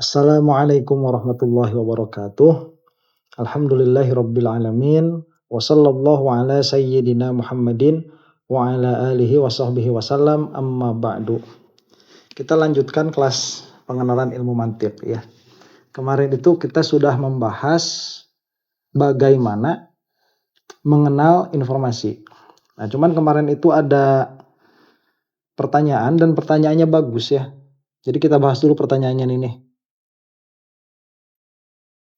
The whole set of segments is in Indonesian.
Assalamualaikum warahmatullahi wabarakatuh. Alhamdulillahirabbil alamin wa sallallahu ala sayyidina Muhammadin wa ala alihi wa sahbihi wasallam amma ba'du. Kita lanjutkan kelas pengenalan ilmu mantiq ya. Kemarin itu kita sudah membahas bagaimana mengenal informasi. Nah, cuman kemarin itu ada pertanyaan dan pertanyaannya bagus ya. Jadi kita bahas dulu pertanyaannya ini.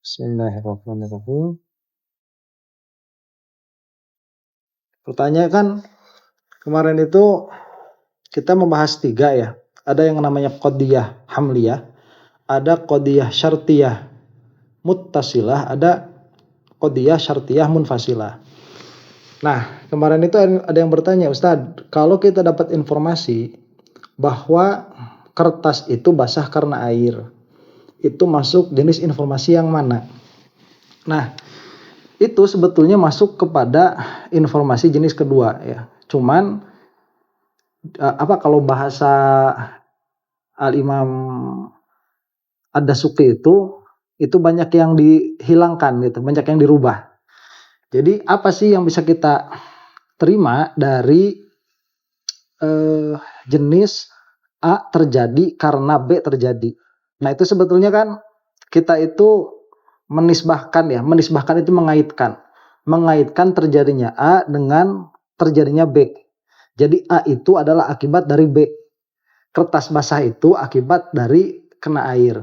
Bismillahirrahmanirrahim. Pertanyaan kan kemarin itu kita membahas 3 ya. Ada yang namanya qadiyah hamliyah, ada qadiyah syartiyah muttasilah, ada qadiyah syartiyah munfasilah. Nah, kemarin itu ada yang bertanya, Ustadz, kalau kita dapat informasi bahwa kertas itu basah karena air, itu masuk jenis informasi yang mana? Nah, itu sebetulnya masuk kepada informasi jenis kedua ya. Cuman kalau bahasa Al-Imam Ad-Dasuqi itu banyak yang dihilangkan gitu, banyak yang dirubah. Jadi apa sih yang bisa kita terima dari jenis A terjadi karena B terjadi? Nah, itu sebetulnya kan kita itu menisbahkan itu mengaitkan terjadinya A dengan terjadinya B. Jadi A itu adalah akibat dari B. Kertas basah itu akibat dari kena air.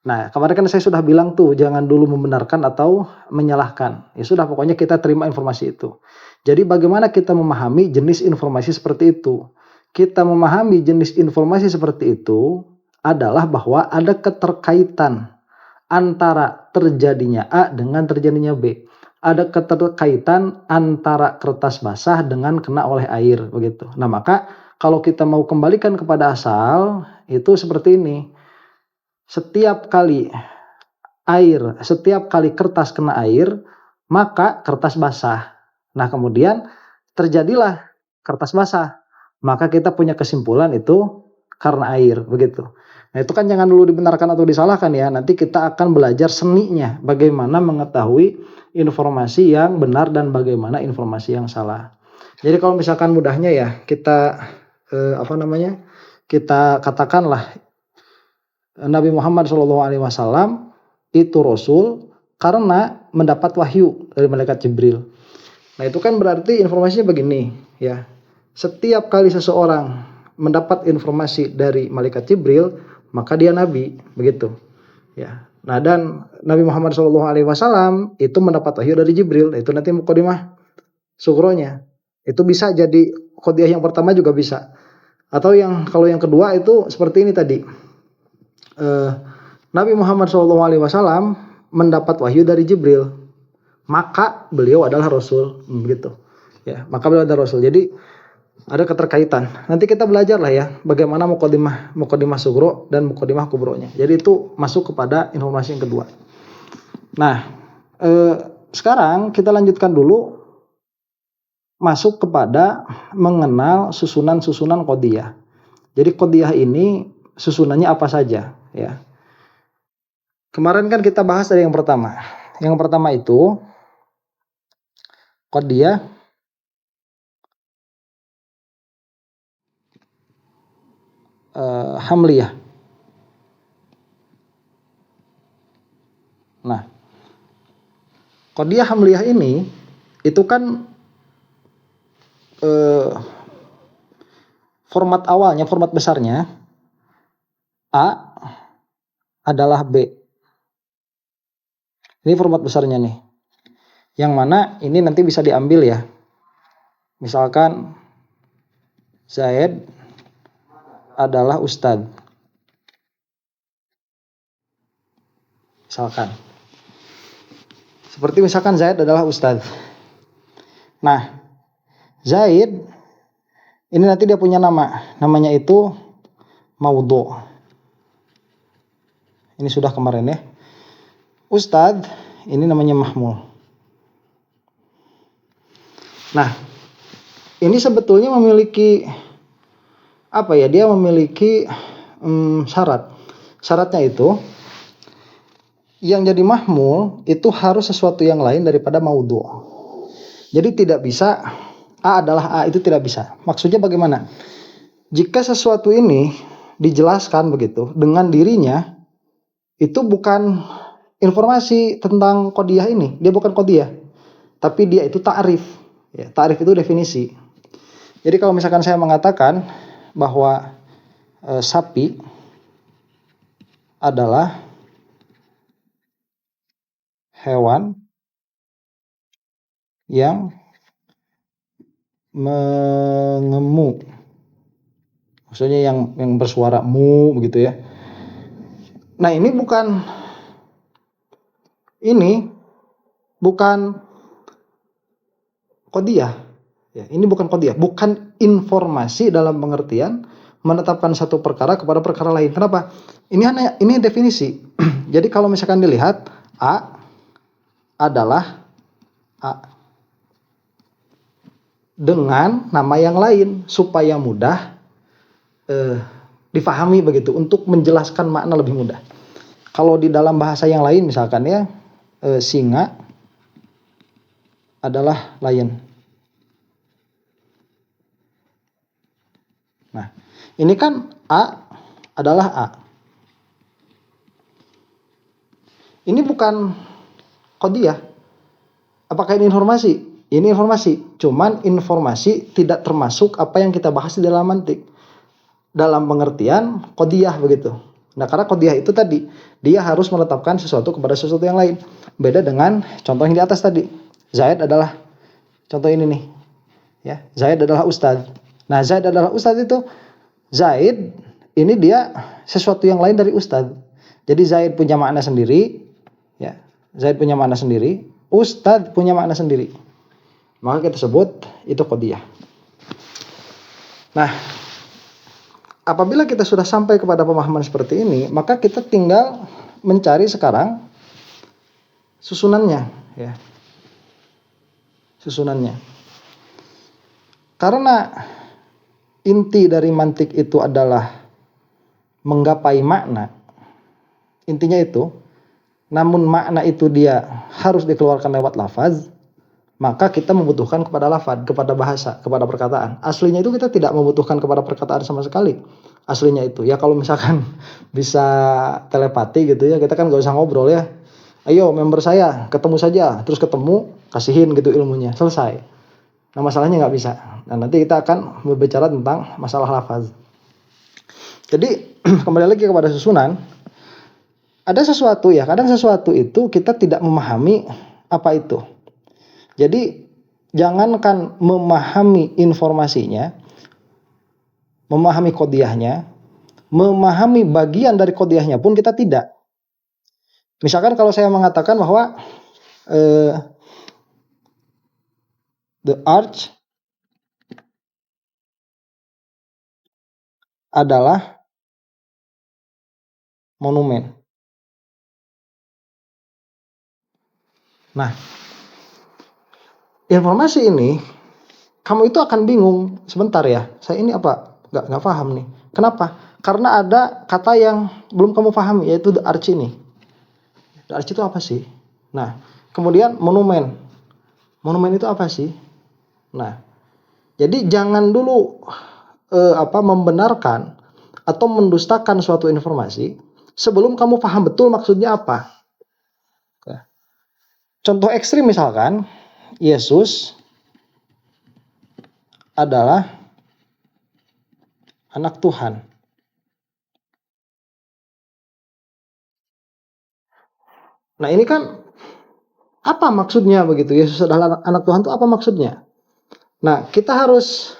Nah, kemarin kan saya sudah bilang tuh jangan dulu membenarkan atau menyalahkan. Ya sudah, pokoknya kita terima informasi itu. Jadi bagaimana kita memahami jenis informasi seperti itu? Kita memahami jenis informasi seperti itu adalah bahwa ada keterkaitan antara terjadinya A dengan terjadinya B. Ada keterkaitan antara kertas basah dengan kena oleh air begitu. Nah, maka kalau kita mau kembalikan kepada asal itu seperti ini. Setiap kali kertas kena air, maka kertas basah. Nah, kemudian terjadilah kertas basah. Maka kita punya kesimpulan itu karena air begitu. Nah, itu kan jangan dulu dibenarkan atau disalahkan ya. Nanti kita akan belajar seninya bagaimana mengetahui informasi yang benar dan bagaimana informasi yang salah. Jadi kalau misalkan mudahnya ya kita kita katakanlah Nabi Muhammad SAW itu Rasul karena mendapat wahyu dari malaikat Jibril. Nah, itu kan berarti informasinya begini ya. Setiap kali seseorang mendapat informasi dari malaikat Jibril, maka dia nabi, begitu. Ya. Nah, dan Nabi Muhammad SAW itu mendapat wahyu dari Jibril. Itu nanti mukadimah sughronya. Itu bisa jadi qadiyah yang pertama juga bisa. Atau kalau yang kedua itu seperti ini tadi. Nabi Muhammad SAW mendapat wahyu dari Jibril, maka beliau adalah Rasul, begitu. Ya, maka beliau adalah Rasul. Jadi ada keterkaitan. Nanti kita belajar lah ya bagaimana mukadimah sughro dan mukadimah kubronya. Jadi itu masuk kepada informasi yang kedua. Nah, sekarang kita lanjutkan dulu masuk kepada mengenal susunan-susunan qadiyah. Jadi qadiyah ini susunannya apa saja ya. Kemarin kan kita bahas dari yang pertama. Yang pertama itu qadiyah hamliyah. Nah, qadiyah hamliyah ini itu kan format awalnya, format besarnya A adalah B. Ini format besarnya nih. Yang mana ini nanti bisa diambil ya. Misalkan Zaid adalah Ustadz. Seperti misalkan Zaid adalah Ustadz. Nah, Zaid ini nanti dia punya nama. Namanya itu maudhu'. Ini sudah kemarin ya. Ustadz ini namanya mahmul. Nah, ini sebetulnya memiliki dia memiliki syarat. Syaratnya itu yang jadi mahmul itu harus sesuatu yang lain daripada maudhu. Jadi tidak bisa A adalah A, itu tidak bisa. Maksudnya bagaimana? Jika sesuatu ini dijelaskan begitu dengan dirinya, itu bukan informasi tentang qadiyah ini, dia bukan qadiyah, tapi dia itu ta'rif. Ya, ta'rif itu definisi. Jadi kalau misalkan saya mengatakan bahwa sapi adalah hewan yang mengemu, maksudnya yang bersuara mu begitu ya. Nah, ini bukan qadiyah. Ya, ini bukan qadiyah, bukan informasi dalam pengertian menetapkan satu perkara kepada perkara lain. Kenapa? Ini definisi. Jadi kalau misalkan dilihat A adalah A dengan nama yang lain supaya mudah difahami begitu, untuk menjelaskan makna lebih mudah. Kalau di dalam bahasa yang lain misalkan ya, singa adalah lion. Nah, ini kan A adalah A. Ini bukan qadiyah. Apakah ini informasi? Ini informasi, cuman informasi tidak termasuk apa yang kita bahas di dalam mantik. Dalam pengertian qadiyah begitu. Nah, karena qadiyah itu tadi, dia harus menetapkan sesuatu kepada sesuatu yang lain. Beda dengan contoh yang di atas tadi. Zaid adalah, contoh ini nih. Ya, Zaid adalah ustadz. Nah, Zaid adalah ustadz itu, Zaid ini dia sesuatu yang lain dari ustadz. Jadi Zaid punya makna sendiri, ya. Zaid punya makna sendiri, ustadz punya makna sendiri. Maka kita sebut itu qadiyah. Nah, apabila kita sudah sampai kepada pemahaman seperti ini, maka kita tinggal mencari sekarang susunannya, ya. Susunannya. Karena inti dari mantik itu adalah menggapai makna. Intinya itu, namun makna itu dia harus dikeluarkan lewat lafaz, maka kita membutuhkan kepada lafaz, kepada bahasa, kepada perkataan. Aslinya itu kita tidak membutuhkan kepada perkataan sama sekali. Aslinya itu, ya kalau misalkan bisa telepati gitu ya, kita kan gak usah ngobrol ya. Ayo member saya, ketemu saja, terus ketemu, kasihin gitu ilmunya, selesai. Nah, masalahnya gak bisa. Nah, nanti kita akan berbicara tentang masalah lafaz. Jadi kembali lagi kepada susunan. Ada sesuatu ya, kadang sesuatu itu kita tidak memahami apa itu. Jadi jangankan memahami informasinya, memahami qadiyahnya, memahami bagian dari qadiyahnya pun kita tidak. Misalkan kalau saya mengatakan bahwa the arch adalah monumen. Nah, informasi ini kamu itu akan bingung sebentar ya. Saya ini apa? Nggak paham nih. Kenapa? Karena ada kata yang belum kamu pahami, yaitu the arch ini. The arch itu apa sih? Nah, kemudian monumen. Monumen itu apa sih? Nah, jadi jangan dulu membenarkan atau mendustakan suatu informasi sebelum kamu paham betul maksudnya apa. Contoh ekstrim misalkan, Yesus adalah anak Tuhan. Nah, ini kan apa maksudnya begitu? Yesus adalah anak Tuhan itu apa maksudnya? Nah, kita harus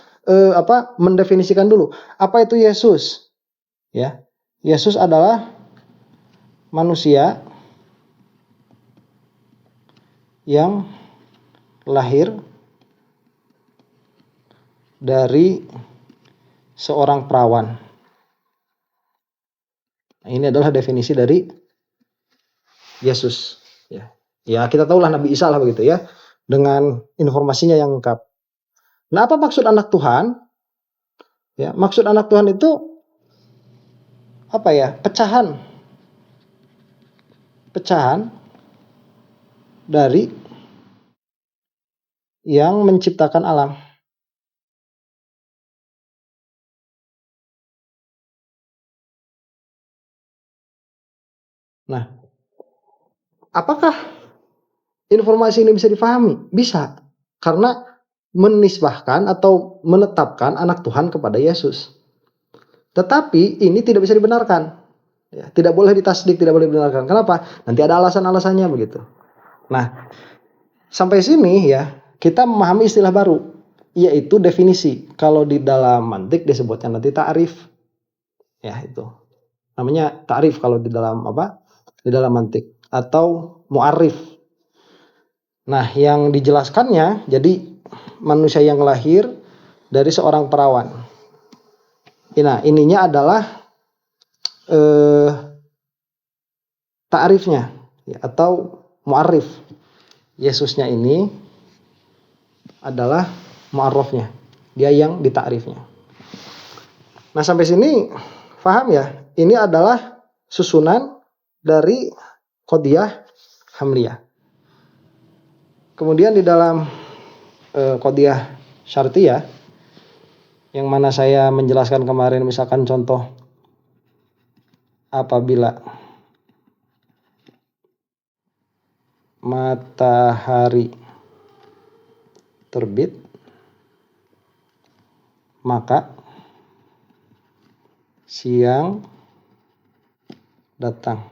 mendefinisikan dulu apa itu Yesus. Ya. Yesus adalah manusia yang lahir dari seorang perawan. Nah, ini adalah definisi dari Yesus. Ya, kita tahulah Nabi Isa lah begitu ya, dengan informasinya yang lengkap. Nah, apa maksud anak Tuhan? Ya, maksud anak Tuhan itu apa ya? Pecahan pecahan dari yang menciptakan alam. Nah, apakah informasi ini bisa difahami? Bisa, karena menisbahkan atau menetapkan anak Tuhan kepada Yesus. Tetapi ini tidak bisa dibenarkan. Ya, tidak boleh ditasdik, tidak boleh dibenarkan. Kenapa? Nanti ada alasan-alasannya begitu. Nah, sampai sini ya, kita memahami istilah baru, yaitu definisi. Kalau di dalam mantik disebutnya nanti ta'rif. Ya, itu. Namanya ta'rif kalau di dalam apa? Di dalam mantik atau mu'arif. Nah, yang dijelaskannya jadi manusia yang lahir dari seorang perawan. Nah, ininya adalah ta'rifnya ya, atau mu'arif. Yesusnya ini adalah mu'arrafnya. Dia yang ditakrifnya. Nah, sampai sini paham ya? Ini adalah susunan dari qadhiyah hamliyah. Kemudian di dalam qadhiyah syartiyah yang mana saya menjelaskan kemarin, misalkan contoh apabila matahari terbit maka siang datang.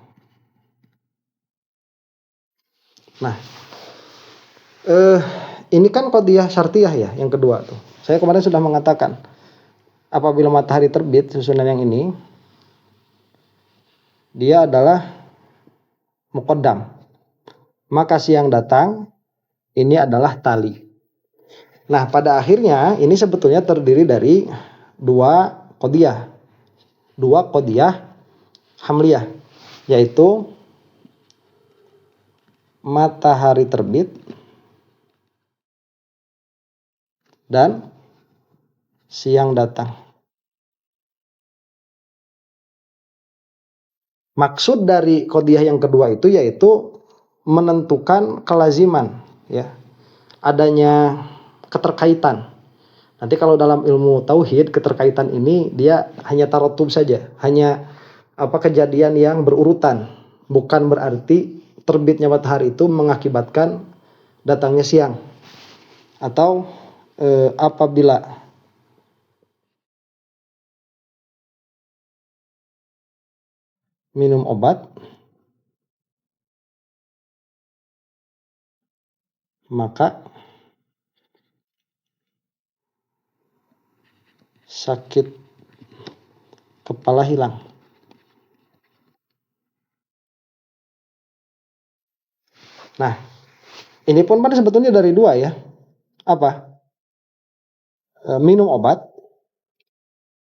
Nah, ini kan qadhiyah syartiyah ya, yang kedua tuh. Saya kemarin sudah mengatakan apabila matahari terbit, susunan yang ini dia adalah muqaddam. Maka siang datang ini adalah tali. Nah, pada akhirnya ini sebetulnya terdiri dari dua qadhiyah hamliyah, yaitu matahari terbit dan siang datang. Maksud dari qadhiyah yang kedua itu yaitu menentukan kelaziman ya, adanya keterkaitan. Nanti kalau dalam ilmu tauhid, keterkaitan ini dia hanya tarotub saja, hanya kejadian yang berurutan, bukan berarti terbitnya matahari itu mengakibatkan datangnya siang. Atau apabila minum obat maka sakit kepala hilang. Nah, ini pun pada sebetulnya dari dua ya. Apa? Minum obat.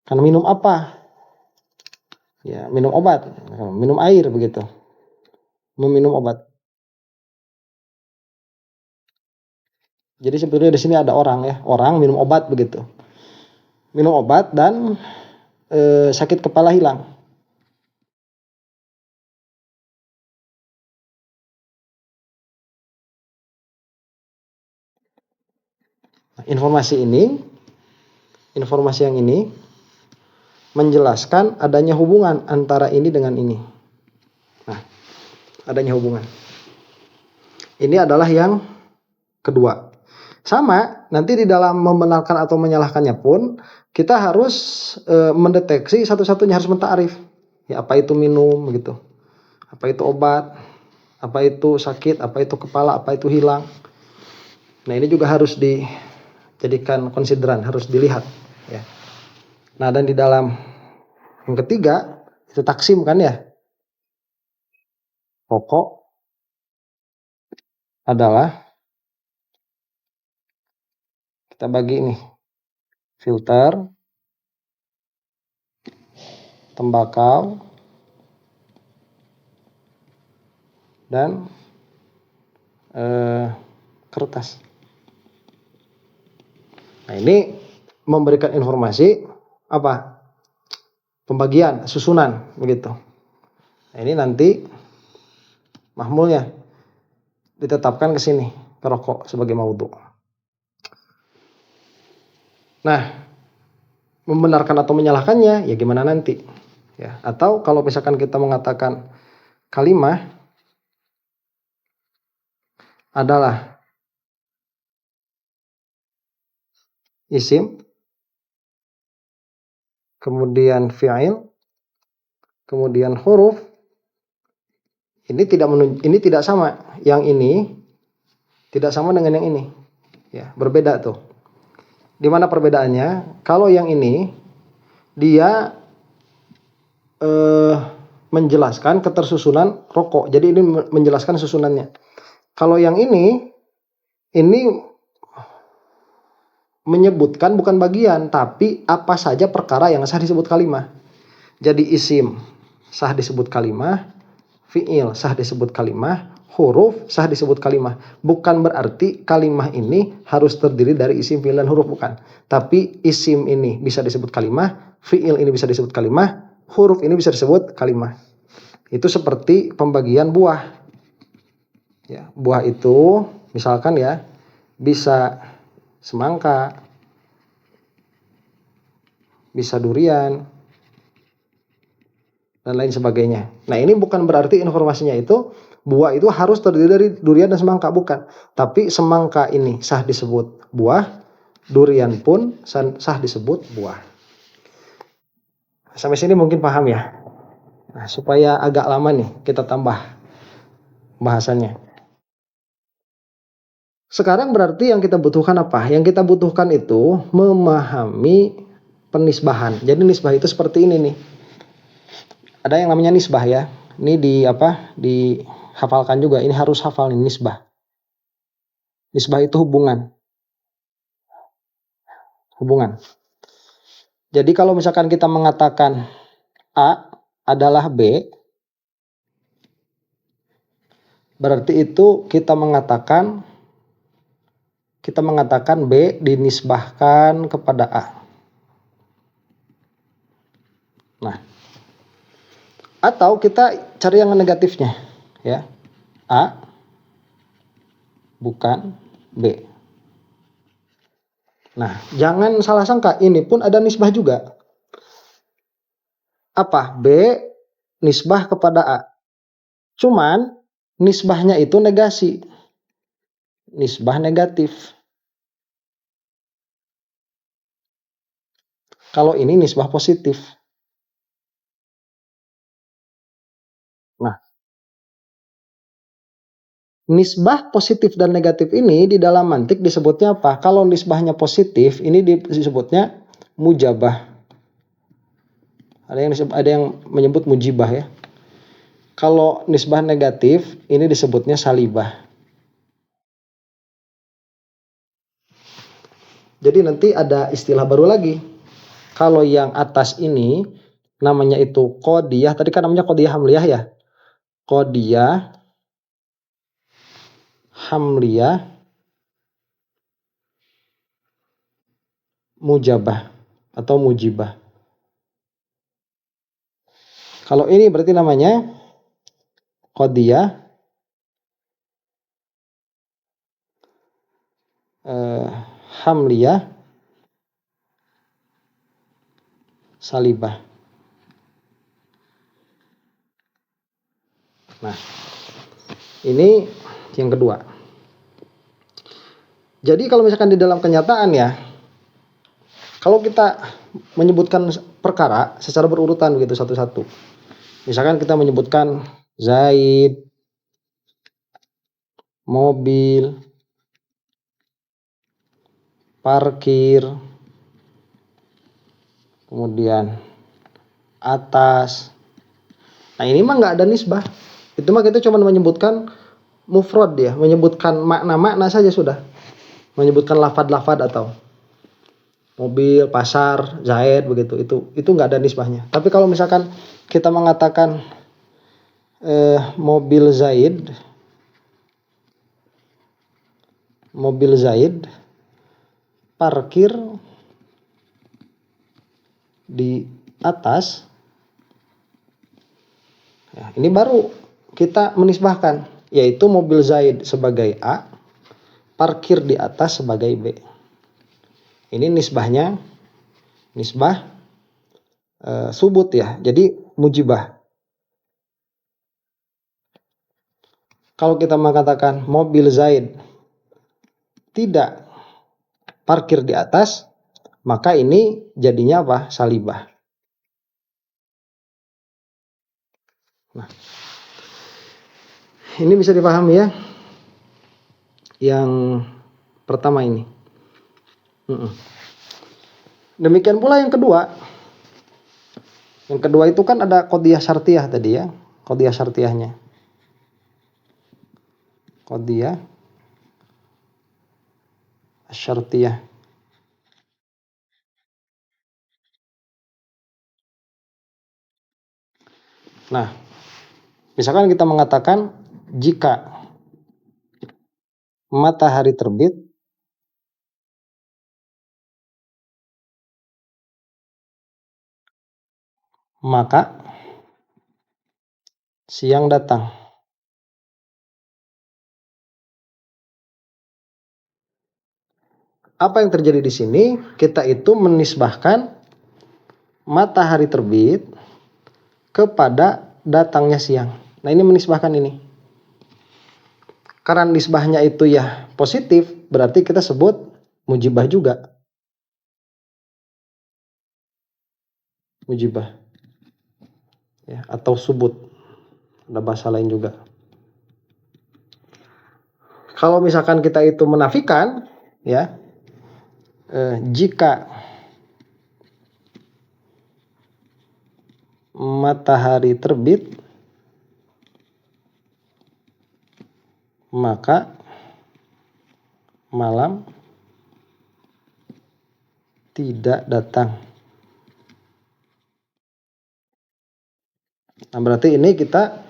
Karena minum apa? Ya, minum obat, minum air begitu. Meminum obat. Jadi sebetulnya di sini ada orang ya, orang minum obat begitu. Minum obat dan sakit kepala hilang. Nah, informasi yang ini menjelaskan adanya hubungan antara ini dengan ini. Nah, adanya hubungan. Ini adalah yang kedua. Sama, nanti di dalam membenarkan atau menyalahkannya pun kita harus mendeteksi satu-satunya, harus mentakrif. Ya, apa itu minum gitu. Apa itu obat, apa itu sakit, apa itu kepala, apa itu hilang. Nah, ini juga harus dijadikan konsideran, harus dilihat ya. Nah, dan di dalam yang ketiga itu taksim kan ya. Pokok adalah kita bagi nih, filter, tembakau, dan kertas. Nah, ini memberikan informasi apa? Pembagian, susunan begitu. Nah, ini nanti mahmulnya ditetapkan ke sini, ke rokok sebagai maudhu. Nah, membenarkan atau menyalahkannya ya gimana nanti ya. Atau kalau misalkan kita mengatakan kalimah adalah isim, kemudian fi'il, kemudian huruf, ini tidak sama. Yang ini tidak sama dengan yang ini. Ya, berbeda tuh. Di mana perbedaannya? Kalau yang ini dia menjelaskan ketersusunan rokok. Jadi ini menjelaskan susunannya. Kalau yang ini menyebutkan bukan bagian, tapi apa saja perkara yang sah disebut kalimah. Jadi isim sah disebut kalimah, fi'il sah disebut kalimah, huruf sah disebut kalimah. Bukan berarti kalimah ini harus terdiri dari isim, fi'il, dan huruf, bukan. Tapi isim ini bisa disebut kalimah, fi'il ini bisa disebut kalimah, huruf ini bisa disebut kalimah. Itu seperti pembagian buah. Ya, buah itu misalkan ya bisa semangka, bisa durian, dan lain sebagainya. Nah, ini bukan berarti informasinya itu buah itu harus terdiri dari durian dan semangka, bukan. Tapi semangka ini sah disebut buah, durian pun sah disebut buah. Sampai sini mungkin paham ya. Nah, supaya agak lama nih kita tambah bahasannya. Sekarang berarti yang kita butuhkan apa? Yang kita butuhkan itu memahami penisbahan. Jadi nisbah itu seperti ini nih. Ada yang namanya nisbah ya. Ini dihafalkan juga. Ini harus hafal nih, nisbah. Nisbah itu hubungan. Jadi kalau misalkan kita mengatakan A adalah B, berarti itu kita mengatakan B dinisbahkan kepada A. Nah, atau kita cari yang negatifnya ya. A bukan B. Nah, jangan salah sangka, ini pun ada nisbah juga. Apa? B nisbah kepada A. Cuman nisbahnya itu negasi. Nisbah negatif. Kalau ini nisbah positif. Nah, nisbah positif dan negatif ini di dalam mantik disebutnya apa? Kalau nisbahnya positif, ini disebutnya mujabah. Ada yang menyebut mujibah ya. Kalau nisbah negatif, ini disebutnya salibah. Jadi nanti ada istilah baru lagi. Kalau yang atas ini namanya itu qodiyah. Tadi kan namanya qodiyah hamliyah ya. Qodiyah hamliyah mujabah atau mujibah. Kalau ini berarti namanya qodiyah hamliyah salibah. Nah, ini yang kedua. Jadi kalau misalkan di dalam kenyataan ya, kalau kita menyebutkan perkara secara berurutan begitu satu-satu. Misalkan kita menyebutkan Zaid, mobil, parkir, kemudian atas. Nah, ini mah nggak ada nisbah. Itu mah kita cuma menyebutkan mufrad ya, menyebutkan makna-makna saja sudah. Menyebutkan lafad-lafad atau mobil, pasar, Zaid begitu. Itu nggak ada nisbahnya. Tapi kalau misalkan kita mengatakan mobil Zaid parkir di atas. Ya, ini baru kita menisbahkan, yaitu mobil Zaid sebagai A, parkir di atas sebagai B. Ini nisbahnya, nisbah subut ya, jadi mujibah. Kalau kita mengatakan mobil Zaid tidak parkir di atas, maka ini jadinya apa? Salibah. Nah, ini bisa dipahami ya. Yang pertama ini. Demikian pula yang kedua. Yang kedua itu kan ada qadhiyah syartiyah tadi ya. Qadhiyah syartiyahnya. Qadhiyah syartiyah. Nah, misalkan kita mengatakan jika matahari terbit, maka siang datang. Apa yang terjadi di sini? Kita itu menisbahkan matahari terbit kepada datangnya siang. Nah, ini menisbahkan ini. Karena nisbahnya itu ya positif, berarti kita sebut mujibah juga. Mujibah. Ya, atau subut. Ada bahasa lain juga. Kalau misalkan kita itu menafikan, ya, jika matahari terbit, maka malam tidak datang. Nah, berarti ini kita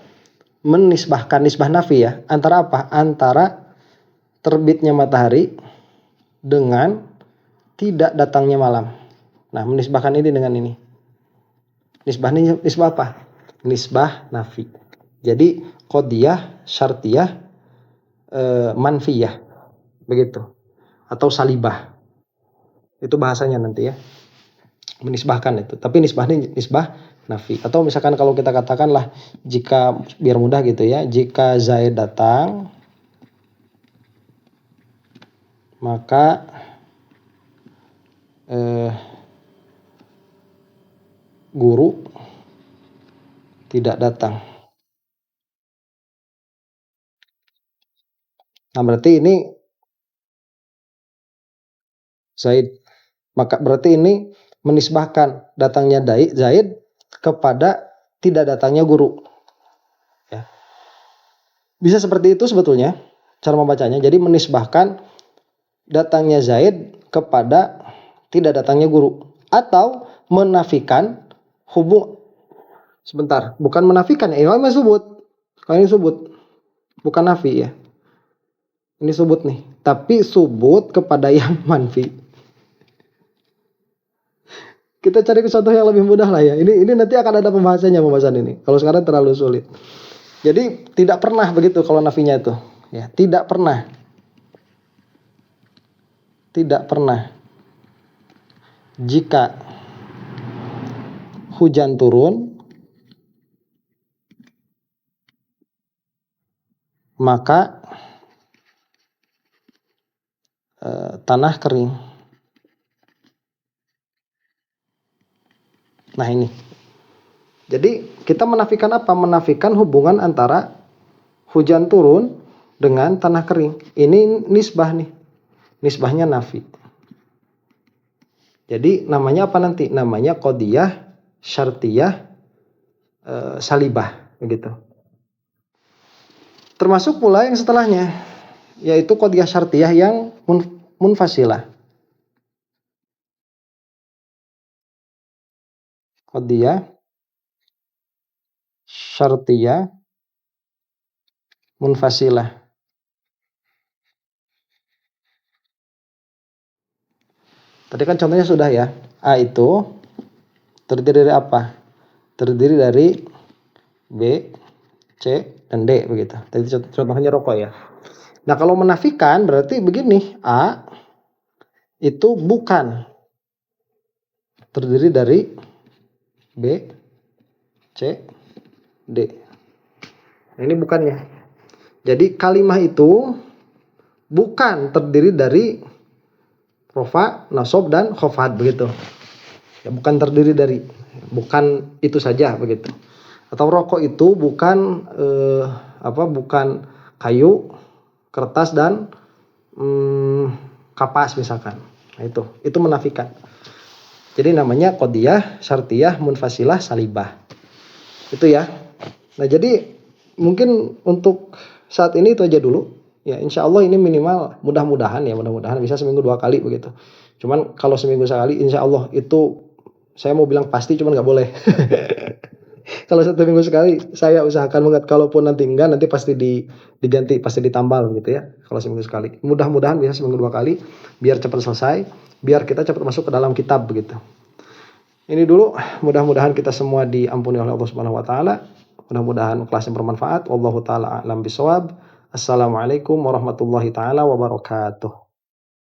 menisbahkan nisbah nafi ya. Antara apa? Antara terbitnya matahari dengan tidak datangnya malam. Nah, menisbahkan ini dengan ini. Nisbah apa? Nisbah nafi. Jadi qadhiyah syartiyah manfiyah. Begitu. Atau salibah. Itu bahasanya nanti ya. Menisbahkan itu. Tapi nisbahnya nisbah nafi. Atau misalkan kalau kita katakanlah jika biar mudah gitu ya, jika Zaid datang maka guru tidak datang. Nah, berarti ini Zaid, maka berarti ini menisbahkan datangnya Zaid kepada tidak datangnya guru. Ya. Bisa seperti itu sebetulnya cara membacanya. Jadi menisbahkan datangnya Zaid kepada tidak datangnya guru, atau menafikan bukan menafikan ya, ini subut. Kalau ini subut, bukan nafi ya. Ini subut nih, tapi subut kepada yang manfi. Kita cari contoh yang lebih mudah lah ya. Ini nanti akan ada pembahasan ini. Kalau sekarang terlalu sulit. Jadi tidak pernah begitu kalau nafinya itu. Ya, tidak pernah. Tidak pernah. Jika hujan turun, maka tanah kering. Nah, ini. Jadi kita menafikan apa? Menafikan hubungan antara hujan turun dengan tanah kering. Ini nisbah nih. Nisbahnya nafi. Jadi namanya apa nanti? Namanya qadhiyah syartiyah salibah, begitu. Termasuk pula yang setelahnya, yaitu qadhiyah syartiyah yang munfasilah. Qadhiyah syartiyah munfasilah. Tadi kan contohnya sudah ya. A itu terdiri dari apa? Terdiri dari B C, dan D begitu. Tadi contohnya rokok ya. Nah, kalau menafikan berarti begini, A itu bukan terdiri dari B, C, D. Nah, ini bukannya. Jadi kalimah itu bukan terdiri dari rofa, nasob, dan khofat begitu. Ya, bukan terdiri dari, bukan itu saja begitu. Atau rokok itu bukan bukan kayu, kertas, dan kapas misalkan. Nah, itu menafikan. Jadi namanya qodiyah, syartiyah, munfasilah, salibah. Itu ya. Nah, jadi mungkin untuk saat ini itu aja dulu. Ya, insya Allah ini minimal mudah-mudahan bisa seminggu 2 kali begitu. Cuman kalau seminggu sekali insya Allah itu saya mau bilang pasti, cuman nggak boleh. Kalau 1 minggu sekali saya usahakan banget, kalaupun nanti enggak, nanti pasti diganti, pasti ditambal gitu ya. Kalau seminggu sekali, mudah-mudahan bisa seminggu 2 kali, biar cepat selesai, biar kita cepat masuk ke dalam kitab begitu. Ini dulu, mudah-mudahan kita semua diampuni oleh Allah Subhanahu wa taala. Mudah-mudahan kelas yang bermanfaat. Wallahu taala a'lam bishawab. Assalamualaikum warahmatullahi taala wabarakatuh.